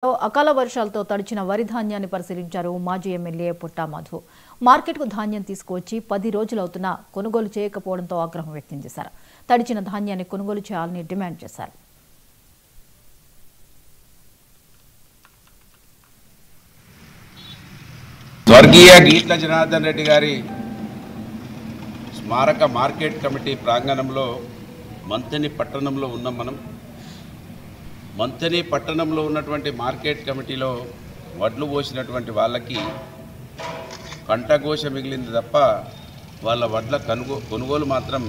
అకాల వర్షాలతో తడిచిన వరి ధాన్యాన్ని పరిశీలించారు మాజీ ఎమ్మెల్యే పుట్టా మధు. మార్కెట్కు ధాన్యం తీసుకువచ్చి 10 రోజులవుతున్నా కొనుగోలు చేయకపోవడంతో ఆగ్రహం వ్యక్తం చేశారు. తడిచిన ధాన్యాన్ని కొనుగోలు చేయాలని డిమాండ్ చేశారు. స్వర్గీయ గీట్ల జనార్దన్ రెడ్డి గారి స్మారక మార్కెట్ కమిటీ ప్రాంగణంలో మంథని పట్టణంలో ఉన్నాం. మనం మంథని పట్టణంలో ఉన్నటువంటి మార్కెట్ కమిటీలో వడ్లు పోసినటువంటి వాళ్ళకి కంటఘోష మిగిలింది తప్ప వాళ్ళ వడ్ల కొనుగోలు మాత్రం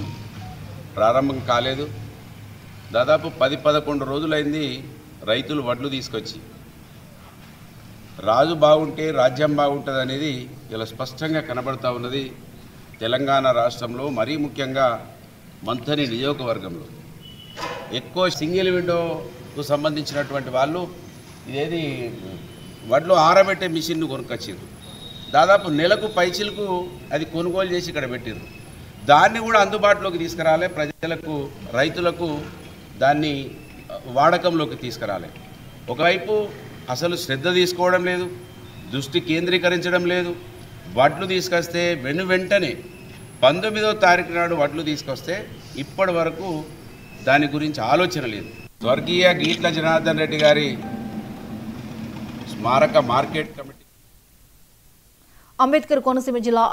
ప్రారంభం కాలేదు. దాదాపు 10-11 రోజులైంది రైతులు వడ్లు తీసుకొచ్చి. రాజు బాగుంటే రాజ్యం బాగుంటుంది అనేది ఇలా స్పష్టంగా కనబడతా ఉన్నది. తెలంగాణ రాష్ట్రంలో మరీ ముఖ్యంగా మంథని నియోజకవర్గంలో ఎక్కువ సింగిల్ విండోకు సంబంధించినటువంటి వాళ్ళు ఇదేది వడ్లు ఆరబెట్టే మిషన్ను కొనుక్కొచ్చారు. దాదాపు నెలకు పైచిలకు అది కొనుగోలు చేసి ఇక్కడ పెట్టారు. దాన్ని కూడా అందుబాటులోకి తీసుకురాలే, ప్రజలకు రైతులకు దాన్ని వాడకంలోకి తీసుకురాలే. ఒకవైపు అసలు శ్రద్ధ తీసుకోవడం లేదు, దృష్టి కేంద్రీకరించడం లేదు. వడ్లు తీసుకొస్తే వెంటనే 19వ తారీఖు నాడు వడ్లు తీసుకొస్తే ఇప్పటి వరకు దాని గురించి ఆలోచన లేదు. స్వర్గీయ గీట్ల జనార్దన్ రెడ్డి గారి స్మారక మార్కెట్ కమిటీ అంబేద్కర్ కోనసీమ జిల్లా